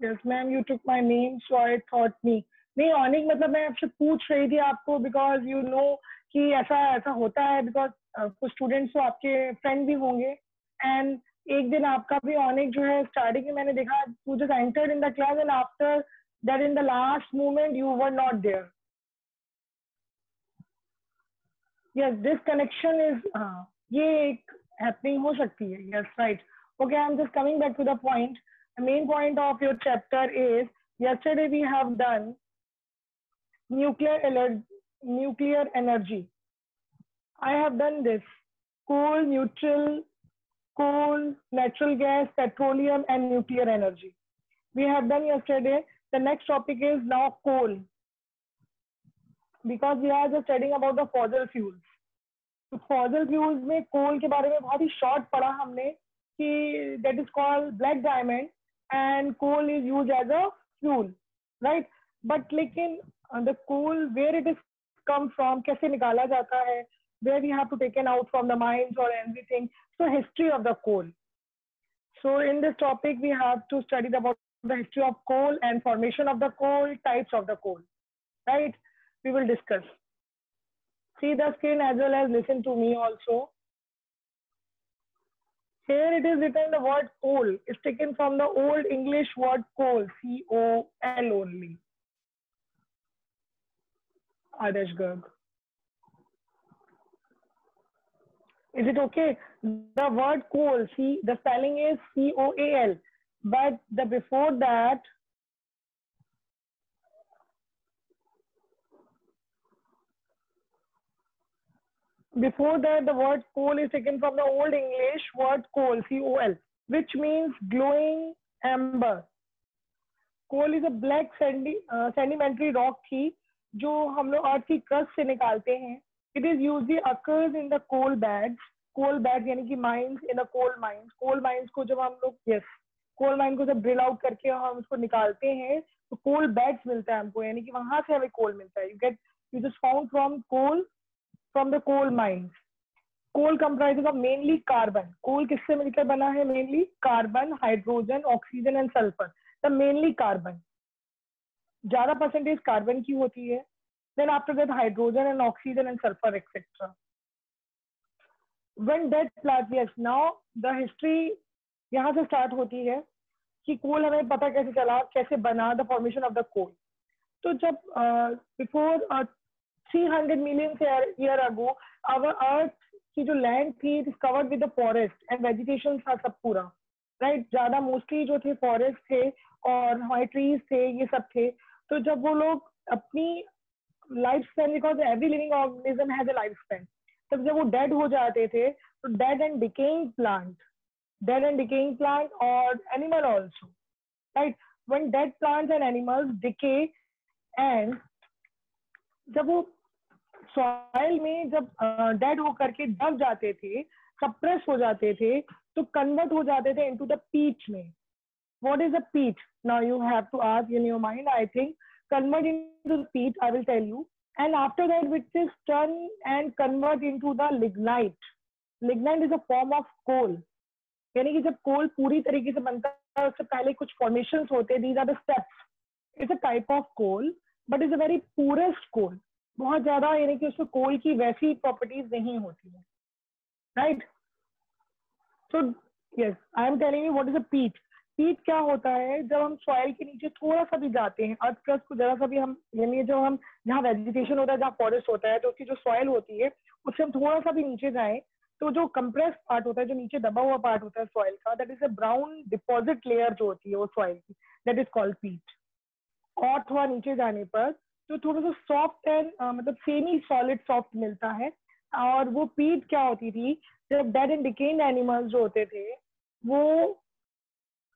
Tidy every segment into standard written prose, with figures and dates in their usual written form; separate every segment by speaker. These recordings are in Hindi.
Speaker 1: Yes, ma'am, you took my name, so I thought me. नहीं ऑनिक मतलब मैं आपसे पूछ रही थी आपको बिकॉज यू नो कि ऐसा ऐसा होता है बिकॉज कुछ स्टूडेंट्स तो आपके फ्रेंड भी होंगे एंड एक दिन आपका भी ऑनिक जो है स्टार्टिंग में मैंने देखा you just entered in the class and after that in the last moment you were not there. Yes this connection is ये एक हैपनिंग हो सकती है. Yes right. Okay, I am just coming back to the point. The main point of your chapter is yesterday we have done nuclear energy. I have done this coal, neutral, coal, natural gas, petroleum and nuclear energy. We have done yesterday. The next topic is now coal because we are just studying about the fossil fuels. तो fossil fuels में coal के बारे में बहुत ही short पढ़ा हमने कि that is called black diamond. And coal is used as a fuel, right? But लेकिन the coal where it is come from, कैसे निकाला जाता है, where we have to taken out from the mines or everything. So history of the coal. So in this topic we have to study about the history of coal and formation of the coal, types of the coal, right? We will discuss. See the screen as well as listen to me also. Here it is written the word coal is taken from the old English word coal, C-O-L only. Adarsh Garg. Is it okay? The word coal, see the spelling is C-O-A-L, but the before that the word coal is taken from the old English word coal, C-O-L, which means glowing amber. Coal is a black sedimentary rock थी जो हम लोग अर्थ की क्रस्ट से निकालते हैं. It is usually occurs in the coal beds. Coal beds यानी कि mines in the coal mines. Coal mines को जब हम लोग coal mine को जब drill out करके हम उसको निकालते हैं तो coal beds मिलता है हमको, यानी कि वहां से हमें coal मिलता है. You just found from the coal mines. Coal comprises of mainly carbon. Coal किससे मिलकर बना है? Mainly carbon, hydrogen, oxygen and sulfur. The mainly carbon. ज़्यादा percentage carbon की होती है. Then after that hydrogen and oxygen and sulfur etc. When that plant, yes, now the history यहाँ से start होती है कि coal हमें पता कैसे चला, कैसे बना, the formation of the coal. तो जब before 300 million year ago, our earth की जो land थी it is covered with the forest and vegetation था सब पूरा, right? ज़्यादा mostly जो थे forest थे और high trees थे, ये सब थे. तो जब वो लोग अपनी lifespan, because every living organism has a lifespan, तब जब वो dead हो जाते थे तो dead and decaying plant or animal also, right? When dead plants and animals decay and जब वो सॉइल में जब डेड होकर के दब जाते थे, सप्रेस हो जाते थे, तो कन्वर्ट हो जाते थे इनटू द पीट में. What is the peat? Now you have to ask in your mind. I think convert into the peat, I will tell you. And after that which is turn and convert into the lignite. Lignite is a form of coal, यानी कि जब कोल पूरी तरीके से बनता है उससे पहले कुछ फॉर्मेशंस होते हैं. These are the steps. It's a type of coal but is a very purest coal. बहुत ज्यादा यानी कि उसमें कोल की वैसी प्रॉपर्टीज नहीं होती है, right? So yes, I am telling you what is a पीट. पीट क्या होता है? जब हम सॉइल के नीचे थोड़ा सा भी जाते हैं, अर्थ क्रस्ट को जरा सा भी हम, यानी जो हम जहाँ वेजिटेशन होता है, जहाँ फॉरेस्ट होता है, तो उसकी जो सॉइल होती है उससे हम थोड़ा सा भी नीचे जाएं तो जो कंप्रेस पार्ट होता है, जो नीचे दबा हुआ पार्ट होता है सॉइल का, that is a brown deposit layer जो होती है वो सॉइल की, दैट इज कॉल्ड पीट. और थोड़ा नीचे जाने पर तो थोड़ा सा सॉफ्ट एंड मतलब सेमी सॉलिड सॉफ्ट मिलता है. और वो पीट क्या होती थी? जब डेड एंड डिकेइंग एनिमल्स जो होते थे वो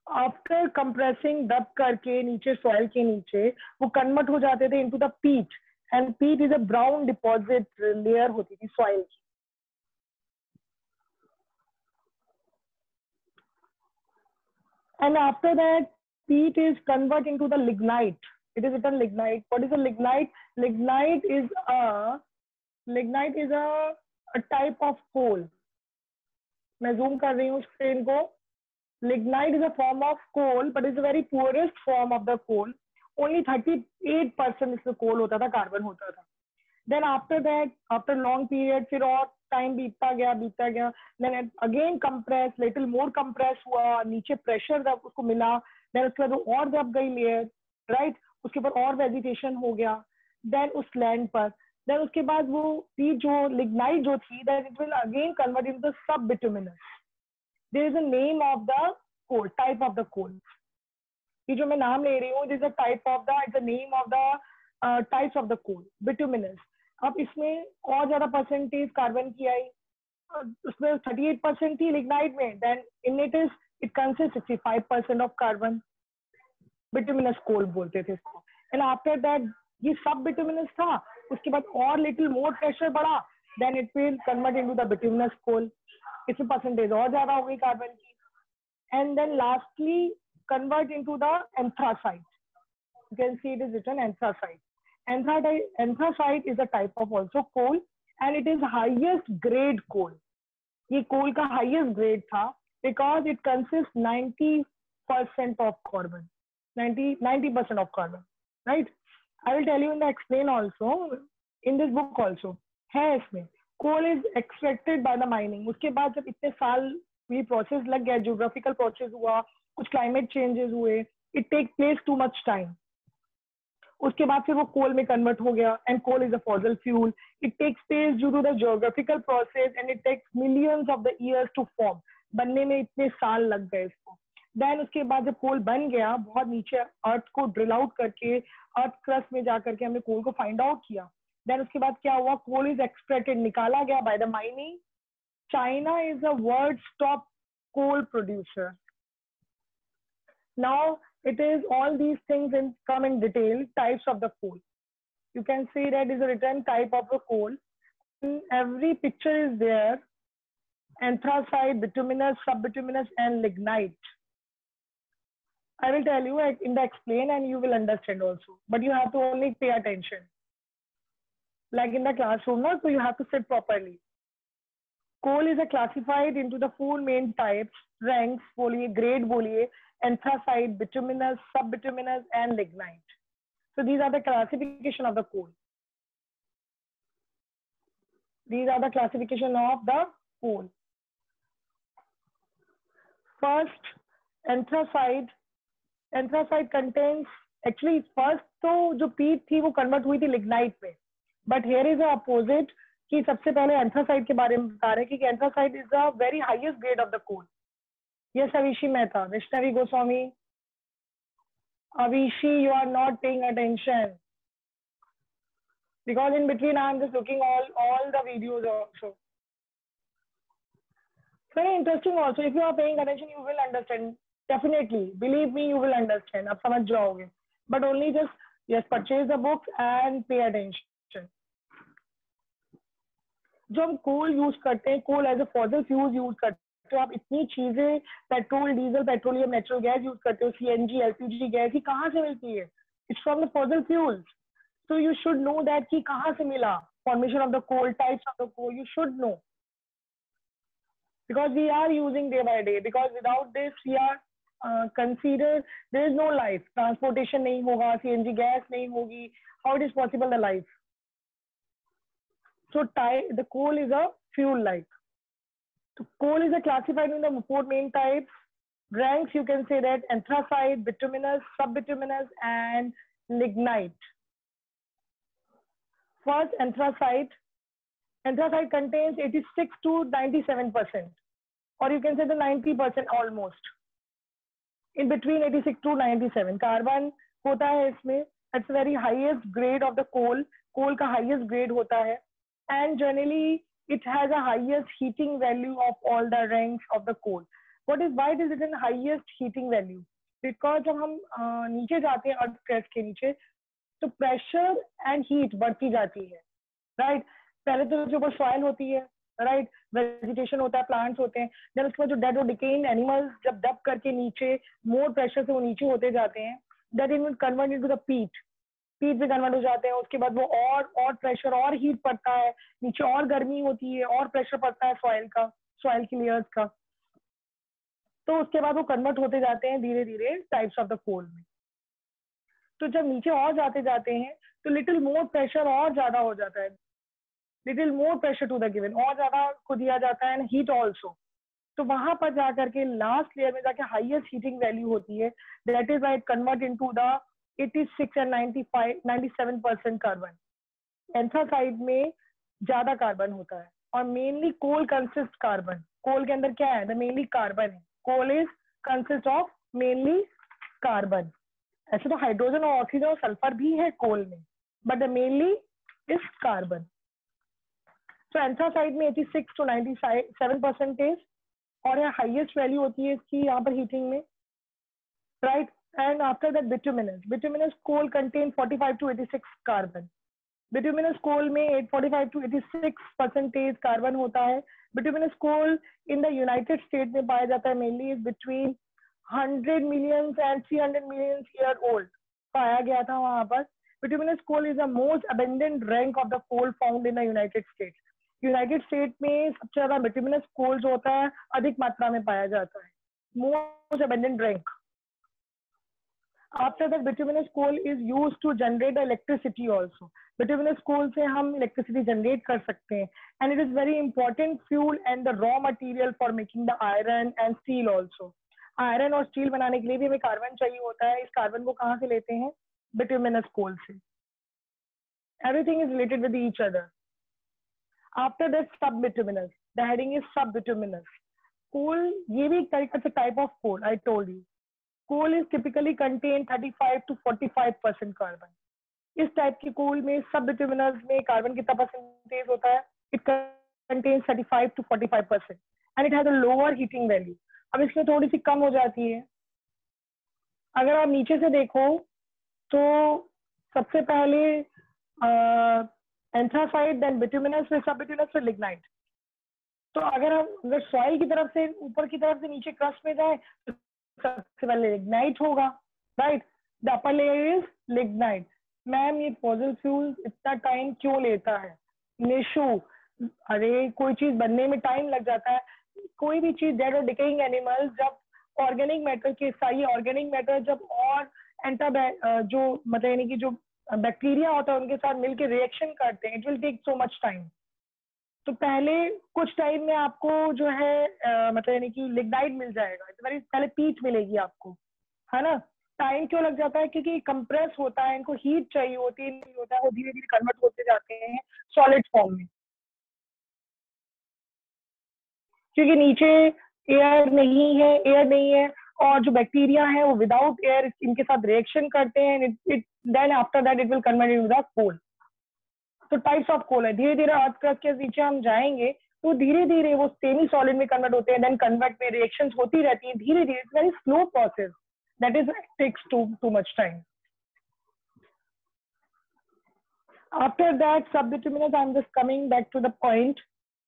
Speaker 1: आफ्टर कंप्रेसिंग दब करके नीचे सॉइल के नीचे वो कन्वर्ट हो जाते थे इनटू द पीट. एंड पीट is a brown deposit layer होती थी सॉइल की. एंड आफ्टर दैट पीट is convert into the lignite. It is written lignite. What is a lignite? Lignite is a type of coal. मैं zoom कर रही हूँ स्क्रीन को. Lignite is a form of coal, but it's the very poorest form of the coal. Only 38% इसमें coal होता था, carbon होता था. Then after that, after long period, फिर और time बीतता गया. Then it again compress, little more compress हुआ, नीचे pressure जब उसको मिला, then उसके बाद वो और दब गई layer, right? उसके ऊपर और vegetation हो गया, then उस land पर, then उसके बाद वो जो lignite जो थी, then it will again convert into the subbituminous. There is a name of the coal, type of the coal. ये जो मैं नाम ले रही हूँ, this is a type of the, it's the name of the types of the coal, bituminous. अब इसमें और ज्यादा परसेंटेज कार्बन की आई, उसमें 38% थी लिग्नाइट में, then in it is it consist 65% of carbon. Bituminous coal बोलते थे इसको. एंड आफ्टर दैट ये सब बिटुमिनस था, उसके बाद और लिटिल मोर प्रेशर बढ़ा, then it will convert into the bituminous coal. इसमें परसेंटेज और ज्यादा हो गई कार्बन की. And then lastly convert into the anthracite. You can see it is written anthracite. Anthracite is a type of also coal and it is highest grade coal. ये coal का highest grade था because it consists 90% of carbon, 90% of carbon, right? I will tell you in the explain also, in this book also है इसमें. Coal is extracted by the mining. उसके बाद जब इतने साल ये process लग गया, geographical process हुआ, कुछ climate changes हुए, it take place too much time. उसके बाद फिर वो कोल में कन्वर्ट हो गया. And coal is a fossil fuel. It takes place due to the geographical process and it takes millions of the years to form. बनने में इतने साल लग गए इसको. देन उसके बाद जब कोल बन गया, बहुत नीचे अर्थ को ड्रिल आउट करके, अर्थ क्रस्ट में जाकर के हमने कोल को फाइंड आउट किया. देन उसके बाद क्या हुआ, कोल इज एक्सट्रैक्टेड, निकाला गया by the mining. China is the world's top coal producer. Now it is all these things come in detail, types of the coal. You can see that is a written type of the coal. In every picture is there anthracite, bituminous, subbituminous and lignite. I will tell you in the explain and you will understand also. But you have to only pay attention. Like in the classroom, no? So you have to sit properly. Coal is classified into the four main types, ranks, grade, anthracite, bituminous, subbituminous, and lignite. So these are the classification of the coal. These are the classification of the coal. First, anthracite. Anthracite contains, actually first तो जो peat थी वो convert हुई थी lignite में. But here is the opposite, कि सबसे पहले anthracite के बारे में बता रहे हैं कि anthracite is the very highest grade of the coal. Yes, Avishi Mehta, Vishnavi Goswami. Avishi, you are not paying attention. Because in between I am just looking all the videos also. Very interesting also. If you are paying attention, you will understand. Definitely. Believe me, you will understand. आप समझ जाओगे. But only just, yes, purchase the books and pay attention. जो हम coal use करते हैं, coal as a fossil fuel use करते हैं, तो आप इतनी चीजें petrol, diesel, petroleum, natural gas use करते हो, सीएनजी, एलपीजी गैस, ये कहाँ से मिलती है? It's from the fossil fuels. So you should know that कि कहाँ से मिला, formation of the coal, types of the coal, you should know. Because we are using day by day, because without this we are consider there is no life. Transportation नहीं होगा, सीएनजी गैस नहीं होगी, how it is possible the life? So the coal is a fuel like. So coal is classified in the four main types. Ranks, you can say that anthracite, bituminous, subbituminous, and lignite. First, anthracite. Anthracite contains 86 to 97%, or you can say the 90% almost. In between 86 to 97, carbon होता है इसमें. It's the very highest grade of the coal. Coal का highest grade होता है, and generally it has a highest heating value of all the ranks of the coal. What is, why is it in highest heating value? Because जब हम नीचे जाते हैं अर्थ क्रस्ट के नीचे, तो प्रेशर एंड हीट बढ़ती जाती है, राइट? पहले तो जो ऊपर सॉइल होती है, राइट, वेजिटेशन होता है, प्लांट्स होते हैं. देन उसके बाद जो डेड और डिकेइंग एनिमल्स जब दब करके नीचे मोर प्रेशर से वो नीचे होते जाते हैं, that it will convert into the पीट. पीट में कन्वर्ट हो जाते हैं. उसके बाद वो और प्रेशर और हीट पड़ता है, नीचे और गर्मी होती है, और प्रेशर पड़ता है सॉइल का, सॉइल की लेयर्स का. तो उसके बाद वो कन्वर्ट होते जाते हैं धीरे धीरे टाइप्स ऑफ द कोल में। तो जब नीचे और जाते जाते हैं तो लिटिल मोर प्रेशर और ज्यादा हो जाता है, little more pressure to the given, और ज्यादा को दिया जाता है, हीट ऑल्सो। तो वहां पर जाकर के लास्ट लेयर में जाके हाईएस्ट हीटिंग वैल्यू होती है, that is why convert into the 86 and 95 97% carbon. Anthracite में ज्यादा कार्बन होता है और mainly coal consist carbon. Coal के अंदर क्या है? मेनली कार्बन है। Coal is consist of mainly carbon. ऐसे तो हाइड्रोजन और ऑक्सीजन और सल्फर भी है कोल में, बट मेनली इज कार्बन। तो एंथ्रासाइड में 86 to 97% और हाईएस्ट वैल्यू होती है इसकी यहाँ पर हीटिंग में, right. And after that bituminous coal contain 45 to 86 carbon. Bituminous coal में 45 to 86% कार्बन होता है। Bituminous coal in the United State में पाया जाता है, mainly between 100 million and 300 million year old पाया गया था वहां पर। Bituminous coal is the most abundant rank of the coal found in the United States. United State में सबसे ज्यादा बिटुमिनस कोल जो होता है अधिक मात्रा में पाया जाता है, most abundant rank. After that bituminous coal is used to generate electricity also. Bituminous coal से हम इलेक्ट्रिसिटी जनरेट कर सकते हैं and it is very important fuel and the raw material for making the iron and steel also. Iron और स्टील बनाने के लिए भी हमें कार्बन चाहिए होता है। इस कार्बन को कहाँ से लेते हैं? बिटुमिनस कोल से। Everything is related with each other. After that sub bituminous, the heading is sub bituminous coal. ये भी एक तरीके से type of coal, I told you. Coal is typically contain 35 to 45% carbon. इस टाइप की कोल में सब बिटुमिनस में कार्बन कितना परसेंटेज होता है? It contains 35 to 45% and it has a lower heating value. अब इसमें थोड़ी सी कम हो जाती है। अगर आप नीचे से देखो तो सबसे पहले एंथ्रासाइड, देन बिटुमिनस, फिर सब बिटुमिनस, फिर लिग्नाइट। तो अगर सॉइल की तरफ से ऊपर की तरफ से नीचे क्रस्ट में जाए तो सबसे पहले लिग्नाइट होगा, right. The upper layer is lignite. Ma'am ये फॉसिल फ्यूल इतना टाइम क्यों लेता है? निशु, अरे कोई चीज बनने में टाइम लग जाता है। कोई भी चीज, डेड और डिकेइंग एनिमल्स, जब ऑर्गेनिक मैटर के साथ, ये ऑर्गेनिक मैटर जब और जो मतलब यानी कि जो बैक्टीरिया होता है उनके साथ मिलकर रिएक्शन करते हैं, it will take so much time. तो पहले कुछ टाइम में आपको जो है मतलब यानी कि लिग्नाइट मिल जाएगा, पहले पीच मिलेगी आपको, है ना। टाइम क्यों लग जाता है? क्योंकि कंप्रेस होता है, इनको हीट चाहिए होती है, नहीं होता है, वो धीरे धीरे कन्वर्ट होते जाते हैं सॉलिड फॉर्म में, क्योंकि नीचे एयर नहीं है और जो बैक्टीरिया है वो विदाउट एयर इनके साथ रिएक्शन करते हैं, then after that it will convert into the coal. तो टाइप्स ऑफ कोल है, धीरे धीरे अर्थ क्रस्ट के नीचे हम जाएंगे तो धीरे धीरे वो सेमी सॉलिड में कन्वर्ट होते हैं, देन कन्वर्ट में रिएक्शंस होती रहती है धीरे धीरे। It's very slow process, that is takes too much time. After that sub bituminous, I am just coming back to the point.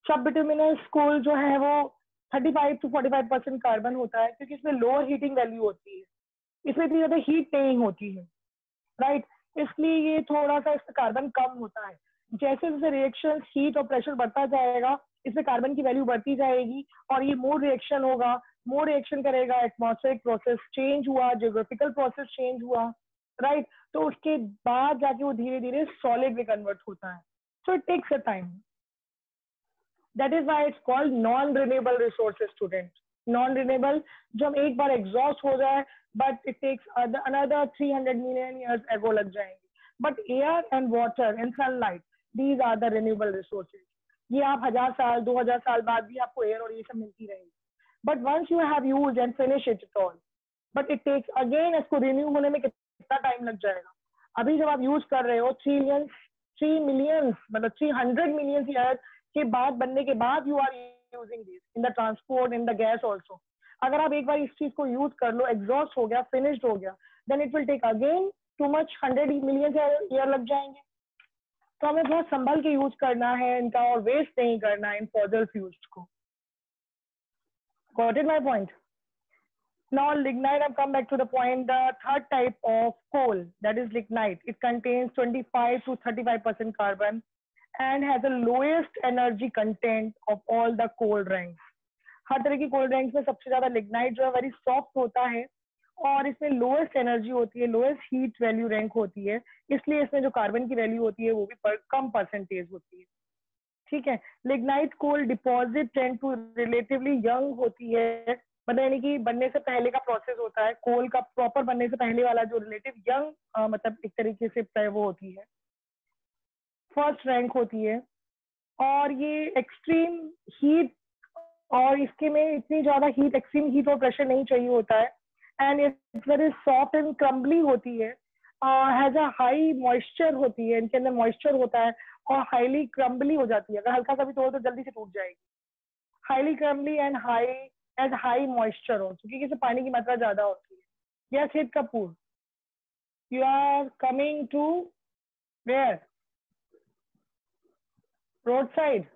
Speaker 1: Sub bituminous coal जो है वो 35 to 45% कार्बन होता है, क्योंकि इसमें लोअर हीटिंग वैल्यू होती है, इसमें इतनी ज्यादा हीट नहीं होती है, राइट। इसलिए ये थोड़ा सा इसमें कार्बन कम होता है। जैसे जैसे रिएक्शन हीट और प्रेशर बढ़ता जाएगा, इसमें कार्बन की वैल्यू बढ़ती जाएगी और ये मोर रिएक्शन होगा, मोर रिएक्शन करेगा, एटमॉस्फेरिक प्रोसेस चेंज हुआ, जियोग्राफिकल प्रोसेस चेंज हुआ, राइट। तो उसके बाद जाके वो धीरे धीरे सॉलिड में कन्वर्ट होता है। So it takes a time, that is why it's called non renewable resources student. Non renewable, जो हम एक बार एग्जॉस्ट हो जाए, but it takes another 300 million years ago लग जाएंगे। But air and water and sunlight, these are the renewable resources. ये आप 1000 साल 2000 साल बाद भी आपको एयर और ये सब मिलती रहेगी, but once you have used and finish it all, but it takes again, इसको रिन्यू होने में कितना टाइम लग जाएगा। अभी जब आप यूज कर रहे हो 3 million मतलब 300 million ईयर के बाद बनने के बाद you are using this in the transport, in the gas also. अगर आप एक बार इस चीज को यूज कर लो, एग्जॉस्ट हो गया, फिनिश्ड हो गया, then it will take again too much, 100 million year लग जाएंगे। तो हमें बहुत संभल के यूज करना है इनका और वेस्ट नहीं करना है इन फॉसिल फ्यूल्स को। Got it my point? Now lignite, I've come back to the point. The third type of coal, that is lignite, it contains 25 to 35% carbon and has the lowest energy content of all the coal ranks. हर तरह की कोल्ड ड्रिंक्स में सबसे ज्यादा लिग्नाइट जो है वेरी सॉफ्ट होता है और इसमें लोएस्ट एनर्जी होती है, लोएस्ट हीट वैल्यू रैंक होती है, इसलिए इसमें जो कार्बन की वैल्यू होती है वो भी कम परसेंटेज होती है। ठीक है। Lignite coal deposit tend to relatively young होती है, मतलब यानी कि बनने से पहले का प्रोसेस होता है, कोल का प्रॉपर बनने से पहले वाला जो रिलेटिव यंग मतलब एक तरीके से वो होती है, फर्स्ट रैंक होती है। और ये एक्सट्रीम हीट और इसके में इतनी ज्यादा हीट, एक्सट्रीम हीट और प्रेशर नहीं चाहिए होता है, and it's very soft and crumbly होती है, हैज अ हाई मॉइस्चर होती है, इनके अंदर मॉइस्चर होता है और हाईली क्रम्बली हो जाती है, अगर हल्का सा भी तोड़ो तो जल्दी से टूट जाएगी। Highly crumbly and high as high moisture हो, क्योंकि इसमें पानी की मात्रा ज्यादा होती है। Yes Hit Kapoor, you are coming to where? Road side?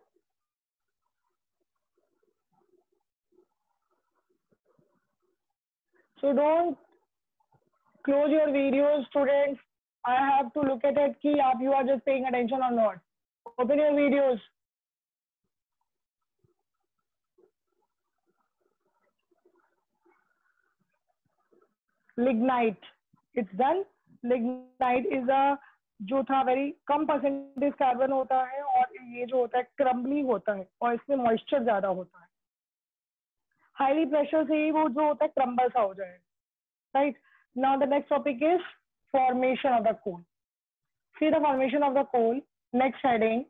Speaker 1: So don't close your videos, students. I have to look at it ki you are just paying attention or not. Open your videos. Lignite. It's done. Lignite is a जो था वेरी कम परसेंटेज कार्बन होता है और ये जो होता है क्रम्बली होता है और इसमें मॉइस्चर ज्यादा होता है। हाईली प्रेशर से ही वो जो होता है क्रम्बल सा हो जाएगा। Right. Now the next topic is formation of the coal. See the formation of the coal. Next heading.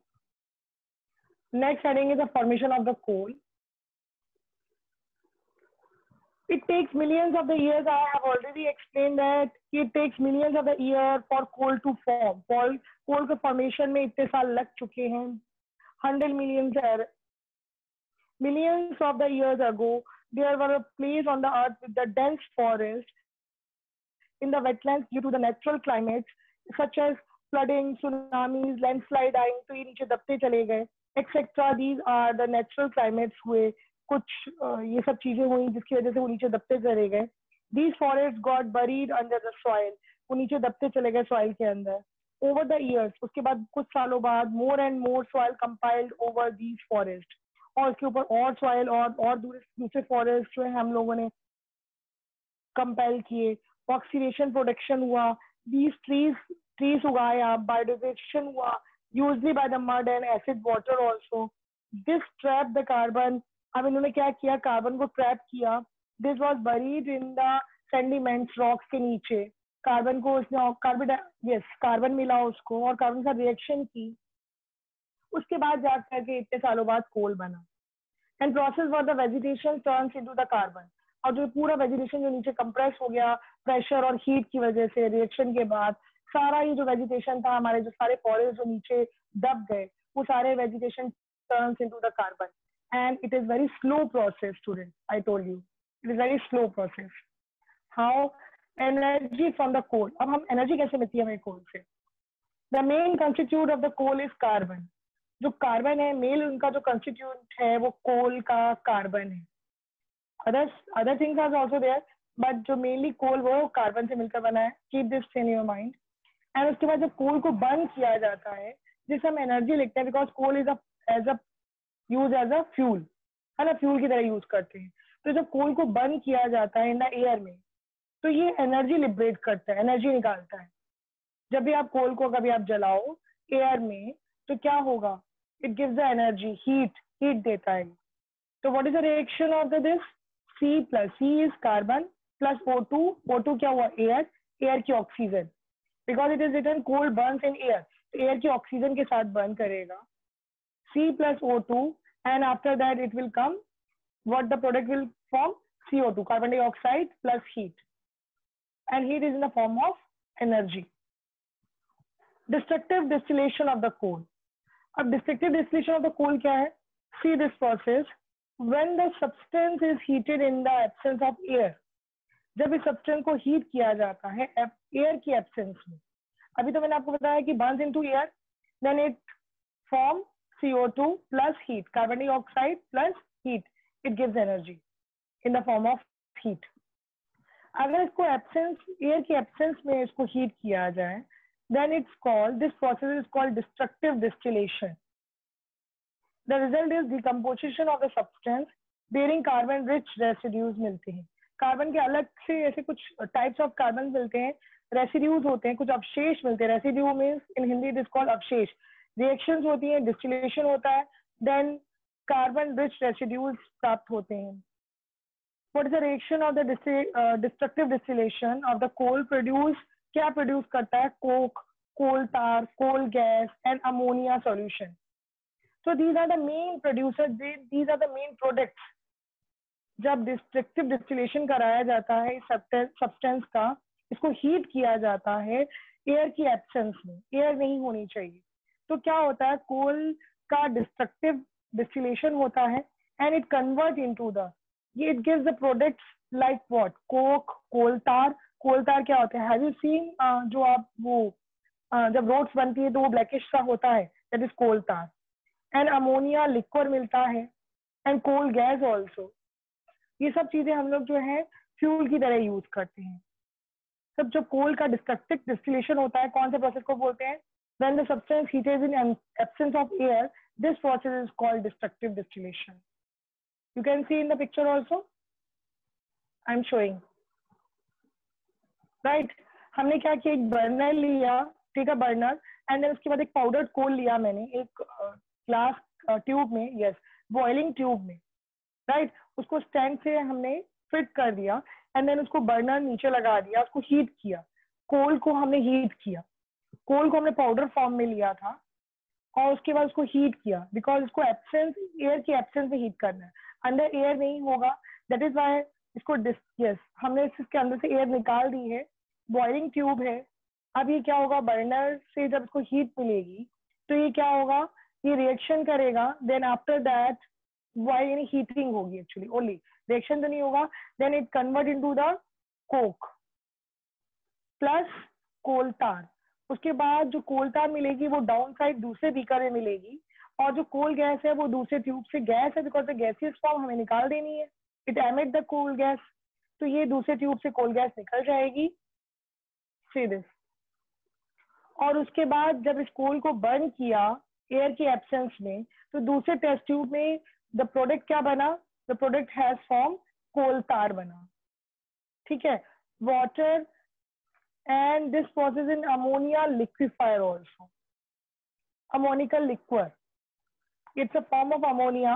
Speaker 1: Next heading is the formation of the coal. It takes millions of the years. I have already explained that it takes millions of the years for coal to form. Coal के formation में इतने साल लग चुके हैं. 100 millions of the years ago, there were a place on the earth with the dense forest in the wetlands due to the natural climates such as flooding, tsunamis, landsliding, तो ये नीचे दबते चले गए, etc. These are the natural climates हुए, कुछ ये सब चीजें हुई जिसकी वजह से वो नीचे दबते चले गए. These forests got buried under the soil. वो नीचे दबते चले गए soil के अंदर. Over the years, उसके बाद कुछ सालों बाद more and more soil compiled over these forests. और उसके ऊपर और soil और दूसरे forest जो है हम लोगों ने compile किए. Oxidation production हुआ. These trees उगाया. Biodigestion हुआ. Usually by the mud and acid water also. This trapped the carbon. अब इन्होंने क्या किया? कार्बन को ट्रैप किया. This was buried in the sediments, rocks के नीचे. कार्बन को उसने कार्बन मिला उसको और कार्बन का रिएक्शन की. उसके बाद जाकर के इतने सालों बाद कोल बना. And process for the vegetation turns into the carbon. और जो पूरा वेजिटेशन जो नीचे कंप्रेस हो गया प्रेशर और हीट की वजह से रिएक्शन के बाद, सारा ये जो वेजिटेशन था, हमारे जो सारे फॉरेस्ट जो नीचे दब गए, वो सारे vegetation turns into the carbon. And it is very slow process student. I told you it is very slow process. How? Energy from the coal. अब हम एनर्जी कैसे मिलती है हमें कोल से? The main constitute of the coal is carbon. जो कार्बन है, मेल उनका जो कंस्टिट्यूट है वो कोल का कार्बन है. Other things are also there, but जो मेनली कोल वो कार्बन से मिलकर बना है. Keep this in your mind. And उसके बाद जब कोल को बर्न किया जाता है, जिसे हम एनर्जी लिखते हैं, because coal is use as a fuel, है ना, फ्यूल की तरह यूज करते हैं. तो जब कोल को बर्न किया जाता है इन द एयर में, तो ये एनर्जी लिबरेट करता है, एनर्जी निकालता है. जब भी आप कोल को कभी आप जलाओ एयर में, तो क्या होगा? It gives the energy, heat देता है. तो what is the reaction of this? C plus C is carbon plus O2 क्या हुआ? एयर की oxygen. Because it is written coal burns in air, तो एयर की ऑक्सीजन के साथ बर्न करेगा. C plus O2 and after that it will come, what the product will form? CO2, carbon dioxide plus heat, and heat is in the form of energy. Destructive distillation of the coal. अब destructive distillation of the coal क्या है? See this process. When the substance is heated in the absence of air. जब इस substance को heat किया जाता है air की absence में. अभी तो मैंने आपको बताया कि burns into air, then it form CO2 plus heat, carbon dioxide plus heat. It gives energy in the form of heat. अगर इसको एयर की एब्सेंस में इसको हीट किया जाए, then it's called, this process is called destructive distillation. The result is decomposition of the substance bearing carbon rich residues मिलते हैं। कार्बन के अलग से ऐसे कुछ टाइप्स ऑफ कार्बन मिलते हैं, रेसिड्यूज होते हैं, कुछ अवशेष मिलते हैं। Residue means in Hindi it is called अवशेष। रिएक्शंस होती है, डिस्टिलेशन होता है, देन कार्बन रिच रेसिड्यूज प्राप्त होते हैं। What is the reaction of the destructive distillation of the coal produce? क्या प्रोड्यूस करता है? Coke, coal tar, coal gas and ammonia solution. So these are the main producers, these are the main products। जब डिस्ट्रक्टिव डिस्टिलेशन कराया जाता है इस सब्सटेंस का, इसको हीट किया जाता है एयर की एब्सेंस में, एयर नहीं होनी चाहिए, तो क्या होता है? कोल का डिस्ट्रक्टिव डिस्टिलेशन होता है and it convert into the, ये it gives the products like what? Coke, coal tar. Coal तार क्या होता है? हैव यू सीन जो आप वो जब रोड्स बनती है तो वो ब्लैकिश सा होता है, दैट इज कोल तार। एंड अमोनिया लिक्विड मिलता है एंड कोल गैस ऑल्सो। ये सब चीजें हम लोग जो है फ्यूल की तरह यूज करते हैं। सब जो कोल का डिस्ट्रक्टिव डिस्टिलेशन होता है, कौन से प्रोसेस को बोलते हैं? When the substance heated in absence of air, this process is called destructive distillation. You can C in the picture also, I am showing, right. हमने क्या किया? एक बर्नर लिया, ठीक है, बर्नर, एंड देन उसके बाद एक पाउडर्ड कोल लिया मैंने एक ग्लास ट्यूब में, यस, बॉइलिंग ट्यूब में, राइट। उसको स्टैंड से हमने फिट कर दिया एंड देन उसको बर्नर नीचे लगा दिया, उसको हीट किया। कोल को हमने हीट किया, कोल को हमने पाउडर फॉर्म में लिया था और उसके बाद उसको हीट किया, बिकॉज उसको एब्सेंस, एयर की एब्सेंस में हीट करना है, अंदर एयर नहीं होगा, दैट इज वाई इसको यस, हमने इसके अंदर से एयर निकाल दी है, बॉइलिंग ट्यूब है। अब ये क्या होगा? बर्नर से जब इसको हीट मिलेगी तो ये क्या होगा? ये रिएक्शन करेगा, देन आफ्टर दैट वाई यानी हीटिंग होगी, एक्चुअली ओनली रिएक्शन तो नहीं होगा, then it convert into the coke plus coal tar. उसके बाद जो कोल तार मिलेगी वो डाउन साइड दूसरे बीकर में मिलेगी, और जो कोल गैस है वो दूसरे ट्यूब से, गैस है बिकॉज द गैसियस फॉर्म हमें निकाल देनी है, it emit the coal gas, तो ये दूसरे ट्यूब से कोल गैस निकल जाएगी, सी दिस। और उसके बाद जब इस कोल को बर्न किया एयर की एब्सेंस में, तो दूसरे टेस्ट ट्यूब में द प्रोडक्ट क्या बना? The product has form coal tar बना, ठीक है, water, and this process in ammonia liquefier also. Ammoniacal liquid, it's a form of ammonia,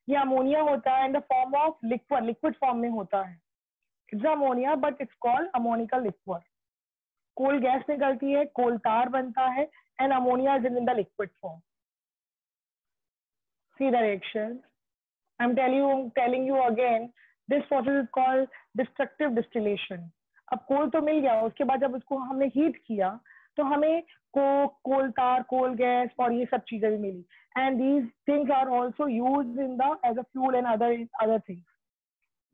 Speaker 1: ये अमोनिया होता है in the form of liquid, liquid form में होता है, it's ammonia but it's called ammoniacal liquid. Coal gas निकलती है, कोल तार बनता है, and ammonia is in the liquid form. See the reaction. I'm telling you again, this process is called destructive distillation। अब कोल तो मिल गया, उसके बाद जब उसको हमने हीट किया तो हमें Coke, coal tar, coal gas और ये सब चीजें भी मिली, and these things are also used in the as a fuel and other things।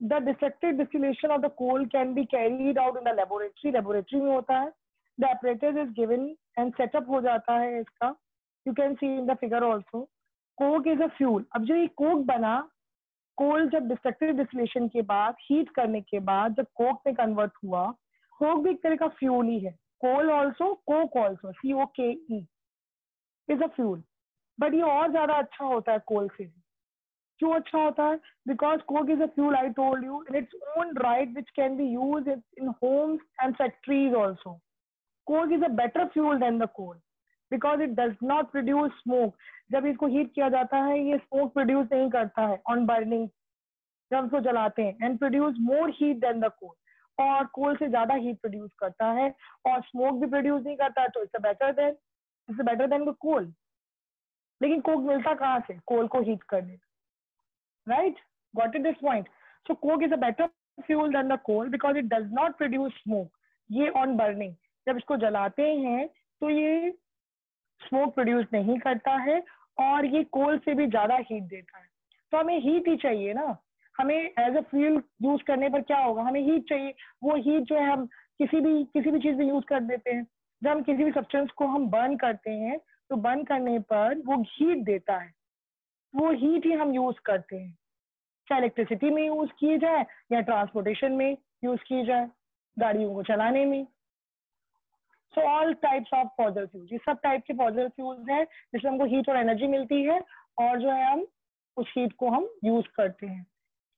Speaker 1: The destructive distillation of the coal can be carried out in the laboratory, laboratory में होता है, the apparatus is given and setup हो जाता है इसका, you can see in the figure also। Coke is a fuel. अब जो ये कोक बना, कोल जब डिस्ट्रक्टिव डिस्टिलेशन के बाद हीट करने के बाद जब कोक में कन्वर्ट हुआ, कोक भी एक तरह का फ्यूल ही है, coal also, coke also, COKE is a fuel, but ये और ज्यादा अच्छा होता है कोल से। क्यों अच्छा होता है? Because coke is a fuel, I told you, in its own right which can be use in homes and factories also. Coke is a better fuel than the coal because it does not produce smoke. जब इसको हीट किया जाता है ये स्मोक प्रोड्यूस नहीं करता है ऑन बर्निंग, जब हम इसको जलाते हैं, and produce more heat than the coal, और कोल से ज्यादा हीट प्रोड्यूस करता है और स्मोक भी प्रोड्यूस नहीं करता है, तो it's better than the coal. लेकिन कोक मिलता कहाँ से? कोल को हीट करने, right, got it this point. So coke is a better fuel than the coal because it does not produce smoke. ये ऑन बर्निंग जब इसको जलाते हैं तो ये स्मोक प्रोड्यूस नहीं करता है और ये कोल से भी ज्यादा हीट देता है। तो हमें हीट ही चाहिए ना, हमें एज अ फ्यूल यूज करने पर क्या होगा? हमें हीट चाहिए। वो हीट जो है हम किसी भी चीज में यूज कर देते हैं। जब हम किसी भी सब्सटेंस को हम बर्न करते हैं तो बर्न करने पर वो हीट देता है, वो हीट ही हम यूज करते हैं, चाहे इलेक्ट्रिसिटी में यूज की जाए या ट्रांसपोर्टेशन में यूज की जाए, गाड़ियों को चलाने में। So all types of fossil fuels, ये सब टाइप के फॉसिल फ्यूल्स हैं जिसमें हमको हीट और एनर्जी मिलती है और जो है हम उस हीट को हम यूज करते हैं।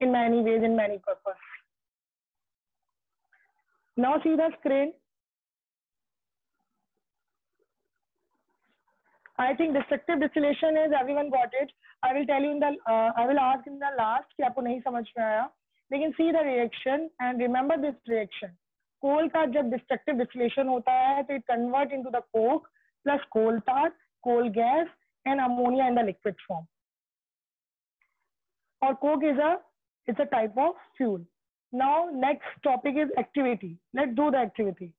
Speaker 1: in many ways, in many purpose. Now see the screen. I think destructive distillation is everyone got it. I will tell you in the I will ask in the last कि आपको नहीं समझ में आया. लेकिन see the reaction and remember this reaction. कोल का जब destructive distillation होता है तो it convert into the coke plus coal tar, coal gas and ammonia in the liquid form. Or coke is a type of fuel. Now next topic is activity. Let's do the activity.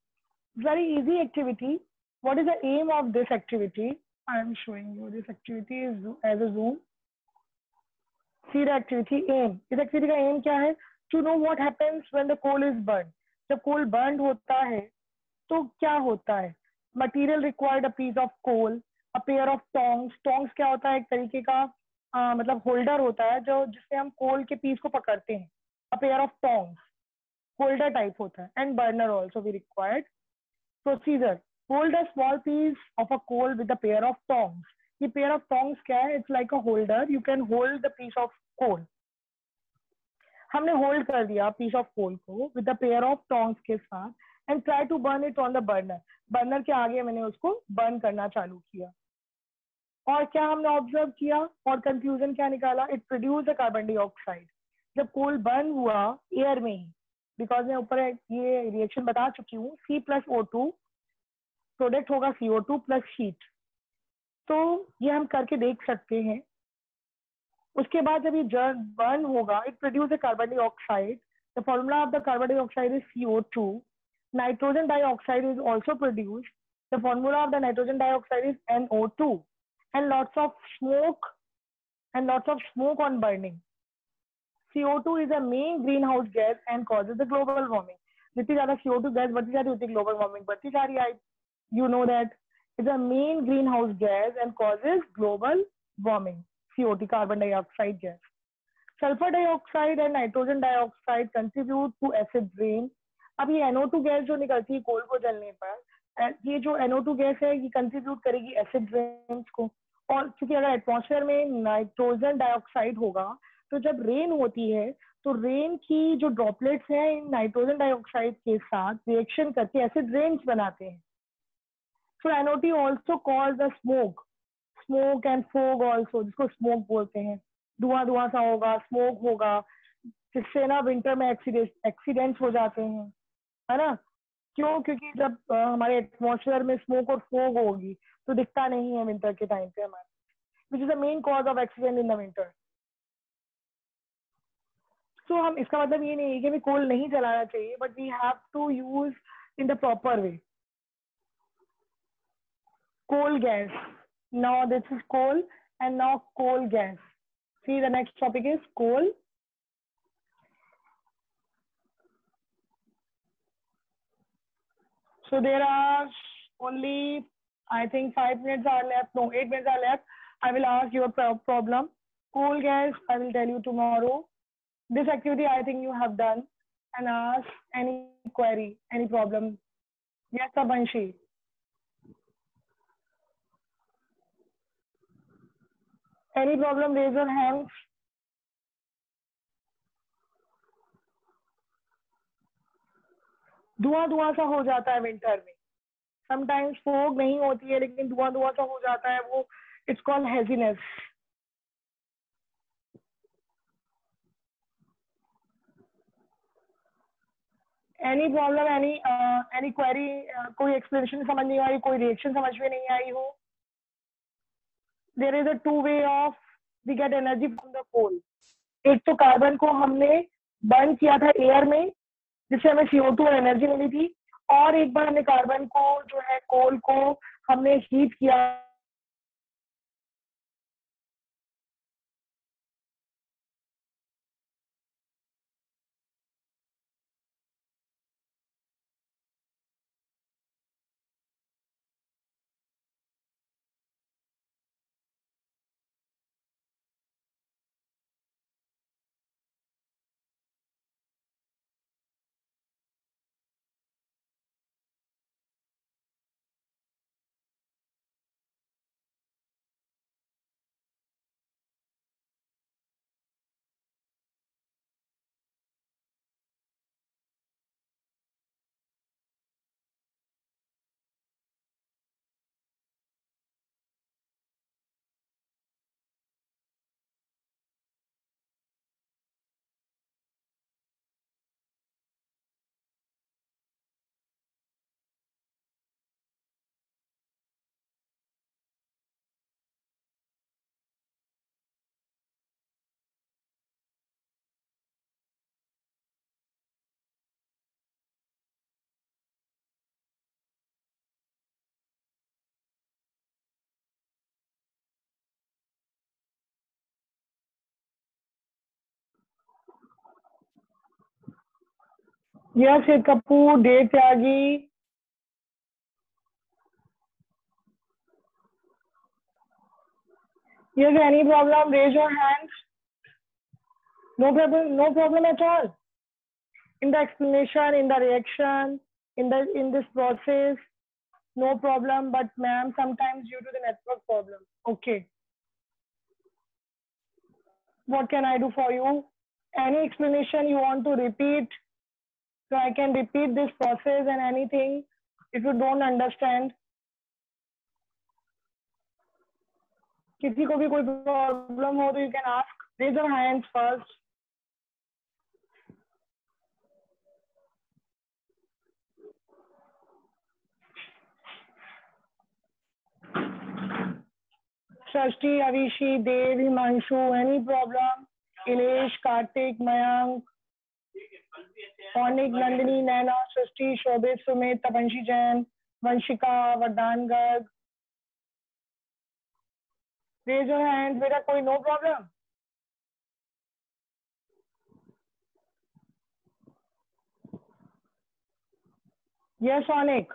Speaker 1: Very easy activity. What is the aim of this activity? I am showing you this activity is as a zoom. See the activity aim. इस activity का aim क्या है? To know what happens when the coal is burned. जब coal burned होता है तो क्या होता है? Material required a piece of coal, a pair of tongs. Tongs क्या होता है? एक तरीके का मतलब होल्डर होता है जो जिससे हम कोल के पीस को पकड़ते हैं. A pair of tongs. Holder type होता है. And burner also be required. Procedure. Hold a small piece of a coal with a pair of tongs. ये pair of tongs क्या है? It's like a holder. You can hold the piece of coal. हमने hold कर दिया piece of coal को with a pair of tongs के साथ and try to burn it on the burner. Burner के आगे मैंने उसको burn करना चालू किया. और क्या हमने ऑब्जर्व किया और कंक्लूजन क्या निकाला? It produce the carbon dioxide. जब कोल बर्न हुआ एयर में ही, बिकॉज मैं ऊपर ये रिएक्शन बता चुकी हूँ, C+O2 प्रोडक्ट होगा CO2 प्लस हीट. तो ये हम करके देख सकते हैं. उसके बाद जब ये बर्न होगा it produce the carbon dioxide. The formula of the carbon dioxide is CO2. Nitrogen dioxide is also produced. The formula of the nitrogen dioxide is NO2. And lots of smoke on burning. CO2 is a main greenhouse gas and causes the global warming. जितनी ज़्यादा CO2 गैस बढ़ती जा रही होती है global warming बढ़ती जा रही है. You know that it's a main greenhouse gas and causes global warming. CO2 carbon dioxide gas. Sulfur dioxide and nitrogen dioxide contribute to acid rain. अब ये NO2 गैस जो निकलती है कोल को जलने पर, ये जो NO2 गैस है ये कंट्रीब्यूट करेगी एसिड रेन्स को. और क्योंकि अगर एटमॉस्फेयर में नाइट्रोजन डाइऑक्साइड होगा तो जब रेन होती है तो रेन की जो ड्रॉपलेट्स हैं इन नाइट्रोजन डाइऑक्साइड के साथ रिएक्शन करके एसिड रेन्स बनाते हैं. सो NO2 also cause the smoke and fog also, जिसको स्मोक बोलते हैं. धुआं सा होगा, स्मोक होगा, जिससे ना विंटर में एक्सीडेंट्स हो जाते हैं, है ना. क्यों? क्योंकि जब हमारे एटमॉस्फेयर में स्मोक और फोग होगी तो दिखता नहीं है विंटर के टाइम पे हमारे, which is the main cause of accident in the winter. So हम इसका मतलब ये नहीं है कि हमें कोल नहीं जलाना चाहिए, but we have to use in the proper way. Coal gas. Now this is coal and now coal gas. See the next topic is coal. So there are only, I think 5 minutes are left. No, 8 minutes are left. I will ask your problem. Coal gas, I will tell you tomorrow. This activity I think you have done. And ask any query, any problem. Yes, Abanshi. Any problem, raise your hands. धुआं सा हो जाता है विंटर में. समटाइम्स फोग नहीं होती है लेकिन धुआं सा हो जाता है, वो it's called haziness. Any problem, any query, कोई एक्सप्लेनेशन समझ नहीं आई, कोई रिएक्शन समझ में नहीं आई हो. There is a two way of we get energy from the coal. एक तो कार्बन को हमने बर्न किया था एयर में जिससे हमें CO2 और एनर्जी मिली थी, और एक बार हमने कार्बन को जो है कोल को हमने हीट किया Yes, Sid Kapoor, Dev Tyagi. Yes, any problem? Raise your hands. No problem at all. In the explanation, in the reaction, in this process, no problem. But ma'am, sometimes due to the network problem. Okay. What can I do for you? Any explanation you want to repeat? So I can repeat this process and anything if you don't understand. किसी को भी कोई प्रॉब्लम हो तो you can ask. Raise your hands first. Srishti, Avishi, Dev, Himanshu, any problem? Ilesh, Kartik, Mayank, Onik, Nandini, Naina, Srishti, Shobit, Sumit, Tapanshi Jain, Vanshika, Vardhan Garg. Raise your hands. बेटा कोई no problem? Yes, Onik.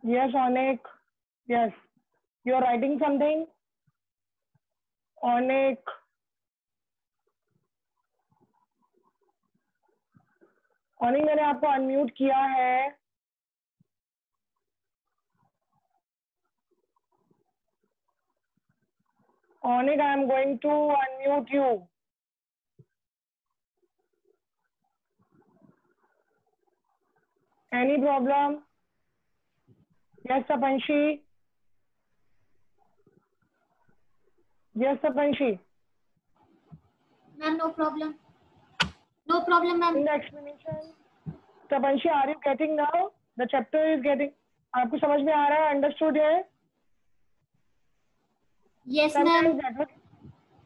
Speaker 1: Yes, Onik. Yes. You are writing something? Onik. Onik, मैंने आपको unmute किया है. Onik, I am going to unmute you. Any problem? Yes, Tapanshi. Yes, Tapanshi.
Speaker 2: Ma'am, no problem. No problem, ma'am.
Speaker 1: In the explanation, Tapanshi, are you getting now? The chapter is getting. आपको समझ में आ रहा है? Understood है?
Speaker 2: Yes, ma'am.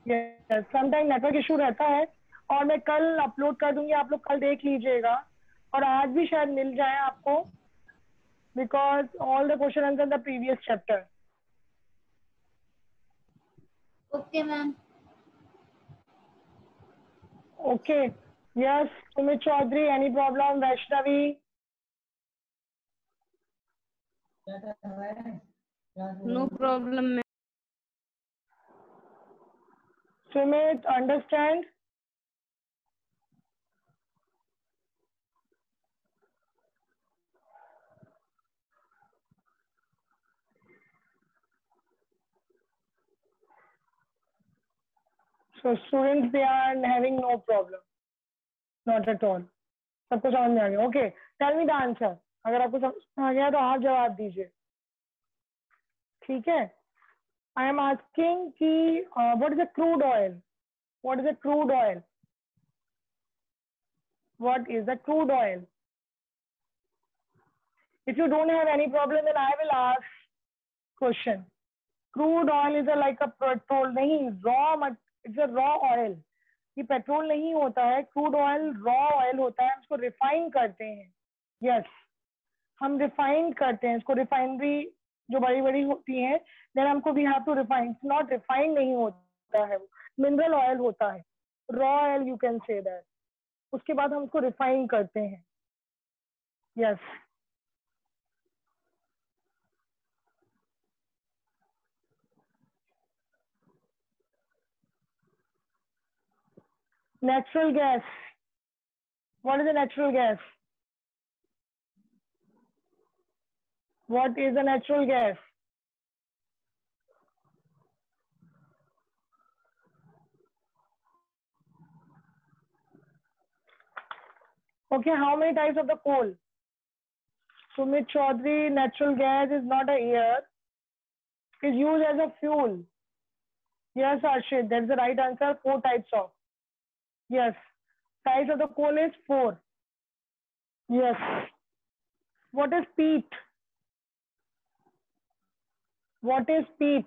Speaker 1: Yes, sometimes network issue रहता है और मैं कल अपलोड कर दूंगी. आप लोग कल देख लीजिएगा और आज भी शायद मिल जाए आपको because all the question answer in the previous chapter.
Speaker 2: Okay, ma'am.
Speaker 1: Okay. Yes, Sumit Chaudhary, any problem? Vaishnavi?
Speaker 3: No problem, ma'am.
Speaker 1: Sumit, understand? So students, they are having no problem. Not at all. सबको समझ में आ गया. Okay. Tell me the answer. अगर आपको समझ में आ गया तो आप जवाब दीजिए. ठीक है. I am asking कि what is a crude oil? What is a crude oil? What is a crude oil? If you don't have any problem, then I will ask question. Crude oil is like a petrol. नहीं, raw. It's a raw oil. ये पेट्रोल नहीं होता है. क्रूड ऑयल रॉ ऑयल होता है. हम इसको रिफाइन करते हैं. यस, हम रिफाइन करते हैं इसको. रिफाइनरी जो बड़ी बड़ी होती हैं, देन हमको we have to refine. Not refine नहीं होता है, मिनरल ऑयल होता है. Raw oil you can say that. उसके बाद हम उसको रिफाइन करते हैं. Yes. Natural gas. What is a natural gas? What is a natural gas? Okay, how many types of the coal? Sumit Chaudhary, natural gas is not a air. Is used as a fuel. Yes, Arshid, that's the right answer. 4 types of. Yes. Types of the coal is 4. Yes. What is peat? What is peat?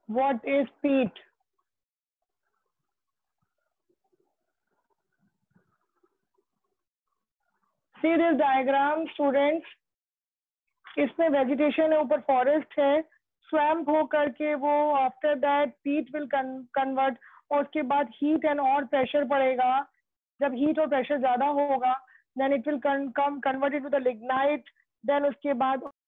Speaker 1: What is peat? See this diagram, students. इसमें vegetation है, ऊपर forest है. स्वैम्प हो करके वो आफ्टर दैट पीट विल कन्वर्ट, और उसके बाद हीट एंड और प्रेशर पड़ेगा. जब हीट और प्रेशर ज्यादा होगा then it will come converted to the lignite. Then उसके बाद